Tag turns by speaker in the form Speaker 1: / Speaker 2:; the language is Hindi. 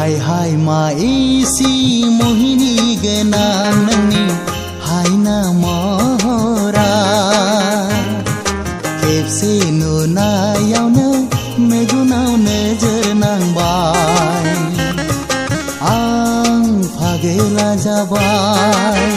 Speaker 1: हाय हाय मा इसी मोहिनी गेना नंगनी हाय ना महरा खेबसे नुनायावनो मेगनाव नोजोर नांबाय आं फागेला जाबाय।